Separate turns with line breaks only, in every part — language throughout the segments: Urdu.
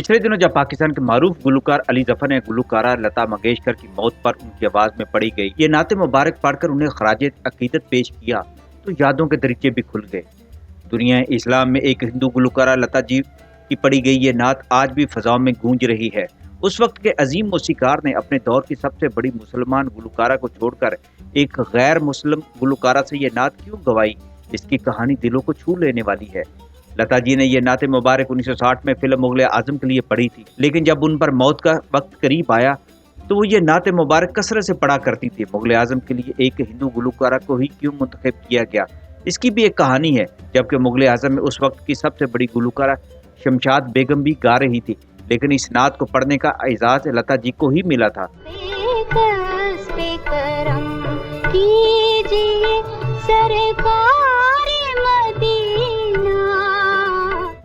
پچھلے دنوں جب پاکستان کے معروف گلوکار علی ظفر نے گلوکارہ لتا منگیشکر کی موت پر ان کی آواز میں پڑھی گئی یہ نعت مبارک پڑھ کر انہیں خراج عقیدت پیش کیا تو یادوں کے دریچے بھی کھل گئے۔ دنیا اسلام میں ایک ہندو گلوکارہ لتا جی کی پڑھی گئی یہ نعت آج بھی فضاؤں میں گونج رہی ہے۔ اس وقت کے عظیم موسیقار نے اپنے دور کی سب سے بڑی مسلمان گلوکارہ کو چھوڑ کر ایک غیر مسلم گلوکارہ سے یہ نعت کیوں گوائی؟ اس کی کہانی دلوں کو چھو لینے والی ہے۔ لتا جی نے یہ نعت مبارک 1960 میں فلم مغل اعظم کے لیے پڑھی تھی، لیکن جب ان پر موت کا وقت قریب آیا تو وہ یہ نعت مبارک کثرت سے پڑھا کرتی تھی۔ مغل اعظم کے لیے ایک ہندو گلوکارہ کو ہی کیوں منتخب کیا گیا؟ اس کی بھی ایک کہانی ہے۔ جبکہ مغل اعظم میں اس وقت کی سب سے بڑی گلوکارہ شمشاد بیگم بھی گا رہی تھی، لیکن اس نعت کو پڑھنے کا اعزاز لتا جی کو ہی ملا تھا۔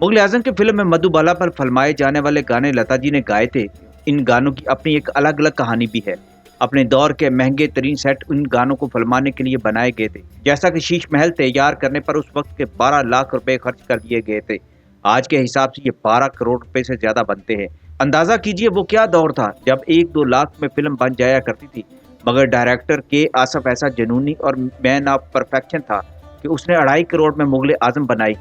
مغل اعظم کی فلم میں مدھو بالا پر فلمائے جانے والے گانے لتا جی نے گائے تھے۔ ان گانوں کی اپنی ایک الگ کہانی بھی ہے۔ اپنے دور کے مہنگے ترین سیٹ ان گانوں کو فلمانے کے لیے بنائے گئے تھے، جیسا کہ شیش محل تیار کرنے پر اس وقت کے 12 لاکھ روپے خرچ کر دیے گئے تھے۔ آج کے حساب سے یہ 12 کروڑ روپے سے زیادہ بنتے ہیں۔ اندازہ کیجئے وہ کیا دور تھا جب 1-2 لاکھ میں فلم بن جایا کرتی تھی، مگر ڈائریکٹر کے آصف ایسا جنونی اور مین آف پرفیکشن تھا کہ اس نے 2.5 کروڑ میں مغل اعظم بنائی،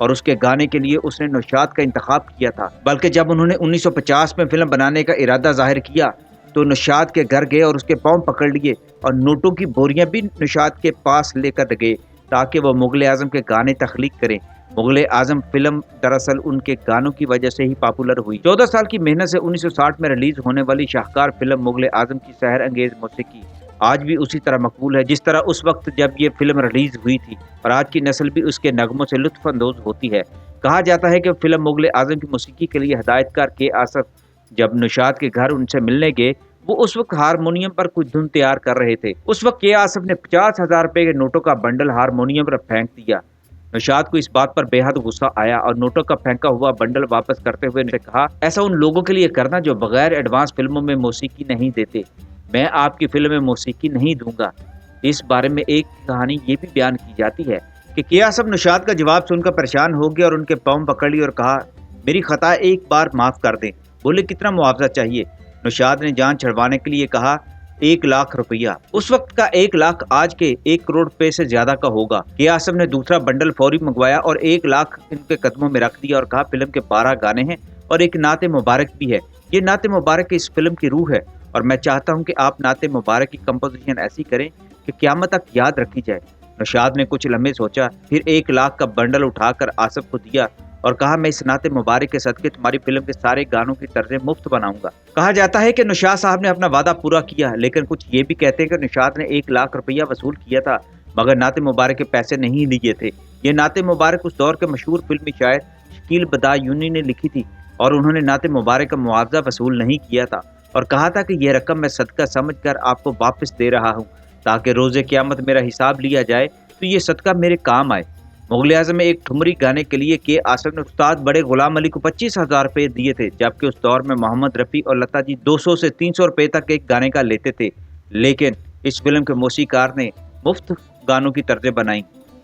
اور اس کے گانے کے لیے اس نے نوشاد کا انتخاب کیا تھا۔ بلکہ جب انہوں نے 1950 میں فلم بنانے کا ارادہ ظاہر کیا تو نوشاد کے گھر گئے اور اس کے پاؤں پکڑ لیے اور نوٹوں کی بوریاں بھی نوشاد کے پاس لے کر گئے تاکہ وہ مغل اعظم کے گانے تخلیق کریں۔ مغل اعظم فلم دراصل ان کے گانوں کی وجہ سے ہی پاپولر ہوئی۔ 14 سال کی محنت سے 1960 میں ریلیز ہونے والی شاہکار فلم مغل اعظم کی سحر انگیز موسیقی آج بھی اسی طرح مقبول ہے جس طرح اس وقت جب یہ فلم ریلیز ہوئی تھی، اور آج کی نسل بھی اس کے نغموں سے لطف اندوز ہوتی ہے۔ کہا جاتا ہے کہ فلم مغل اعظم کی موسیقی کے لیے ہدایت کار کے آصف جب نوشاد کے گھر ان سے ملنے گئے، وہ اس وقت ہارمونیم پر کچھ دھن تیار کر رہے تھے۔ اس وقت کے آصف نے 50,000 روپے کے نوٹوں کا بنڈل ہارمونیم پر پھینک دیا۔ نوشاد کو اس بات پر بے حد غصہ آیا اور نوٹوں کا پھینکا ہوا بنڈل واپس کرتے ہوئے نے کہا، ایسا ان لوگوں کے لیے کرنا جو بغیر ایڈوانس فلموں میں موسیقی نہیں دیتے، میں آپ کی فلم میں موسیقی نہیں دوں گا۔ اس بارے میں ایک کہانی یہ بھی بیان کی جاتی ہے کہ کیا آصف نوشاد کا جواب سن کر پریشان ہو گیا اور ان کے پاؤں پکڑ لی اور کہا، میری خطا ایک بار معاف کر دیں۔ بولے کتنا معاوضہ چاہیے؟ نوشاد نے جان چھڑوانے کے لیے کہا 1 لاکھ روپیہ۔ اس وقت کا 1 لاکھ آج کے 1 کروڑ روپے سے زیادہ کا ہوگا۔ کیا آصف نے دوسرا بنڈل فوری منگوایا اور 1 لاکھ ان کے قدموں میں رکھ دیا اور کہا، فلم کے 12 گانے ہیں اور ایک نعت مبارک بھی ہے۔ یہ نعت مبارک اس فلم کی روح ہے اور میں چاہتا ہوں کہ آپ نعت مبارک کی کمپوزیشن ایسی کریں کہ قیامت تک یاد رکھی جائے۔ نوشاد نے کچھ لمحے سوچا، پھر 1 لاکھ کا بنڈل اٹھا کر آصف کو دیا اور کہا، میں اس نعت مبارک کے صدقے تمہاری فلم کے سارے گانوں کی طرزیں مفت بناؤں گا۔ کہا جاتا ہے کہ نوشاد صاحب نے اپنا وعدہ پورا کیا، لیکن کچھ یہ بھی کہتے ہیں کہ نوشاد نے 1 لاکھ روپیہ وصول کیا تھا مگر نعت مبارک کے پیسے نہیں لیے تھے۔ یہ نعت مبارک اس دور کے مشہور فلمی شاعر شکیل بدایونی نے لکھی تھی اور انہوں نے نعت مبارک کا معاوضہ وصول نہیں کیا تھا اور کہا تھا کہ یہ رقم میں صدقہ سمجھ کر آپ کو واپس دے رہا ہوں تاکہ روز قیامت میرا حساب لیا جائے تو یہ صدقہ میرے کام آئے۔ مغل اعظم میں ایک ٹھمری گانے کے لیے کے آصف نے استاد بڑے غلام علی کو 25,000 روپے دیے تھے، جبکہ اس دور میں محمد رفیع اور لتا جی 200 سے 300 روپے تک ایک گانے کا لیتے تھے، لیکن اس فلم کے موسیقار نے مفت گانوں کی طرزیں بنائیں۔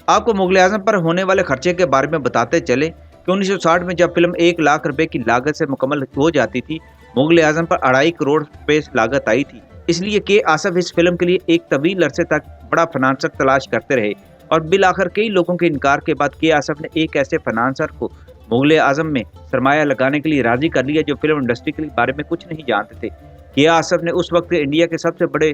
آپ کو مغل اعظم پر ہونے والے خرچے کے بارے میں بتاتے چلے کہ 1960 میں جب فلم 1 لاکھ روپے کی لاگت سے مکمل ہو جاتی تھی، مغل اعظم پر 2.5 کروڑ روپے لاگت آئی تھی۔ اس لیے کہ آصف اس فلم کے لیے ایک طویل عرصے تک بڑا فنانسر تلاش کرتے رہے اور بالآخر کئی لوگوں کے انکار کے بعد کے آصف نے ایک ایسے فنانسر کو مغل اعظم میں سرمایہ لگانے کے لیے راضی کر لیا جو فلم انڈسٹری کے بارے میں کچھ نہیں جانتے تھے۔ کے آصف نے اس وقت انڈیا کے سب سے بڑے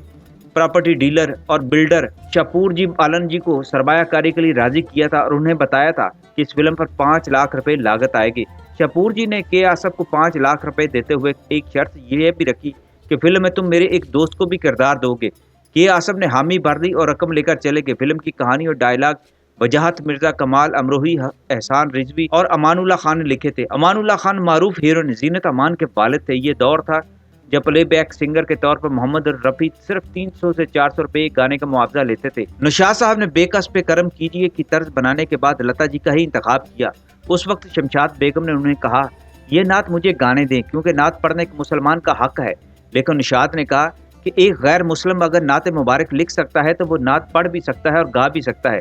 پراپرٹی ڈیلر اور بلڈر شاپور جی پالن جی کو سرمایہ کاری کے لیے راضی کیا تھا اور انہیں بتایا تھا کہ اس فلم پر 5 لاکھ روپے لاگت آئے گی۔ شاپور جی نے کے آصف کو 5 لاکھ روپے دیتے ہوئے ایک شرط یہ بھی رکھی کہ فلم میں تم میرے ایک دوست کو بھی کردار دو گے۔ کے آصف نے حامی بھر دی اور رقم لے کر چلے گئے۔ فلم کی کہانی اور ڈائلاگ وجاہت مرزا کمال امروہی، احسان رضوی اور امان اللہ خان نے لکھے تھے۔ امان اللہ خان معروف ہیروئن زینت امان کے والد تھے۔ یہ دور تھا جب پلے بیک سنگر کے طور پر محمد رفیع صرف 300 سے 400 روپے ایک گانے کا معاوضہ لیتے تھے۔ نوشاد صاحب نے بے کس پہ کرم کیجیے کی طرز بنانے کے بعد لتا جی کا ہی انتخاب کیا۔ اس وقت شمشاد بیگم نے انہیں کہا، یہ نعت مجھے گانے دیں کیونکہ نعت پڑھنے ایک مسلمان کا حق ہے، لیکن نوشاد نے کہا کہ ایک غیر مسلم اگر نعت مبارک لکھ سکتا ہے تو وہ نعت پڑھ بھی سکتا ہے اور گا بھی سکتا ہے۔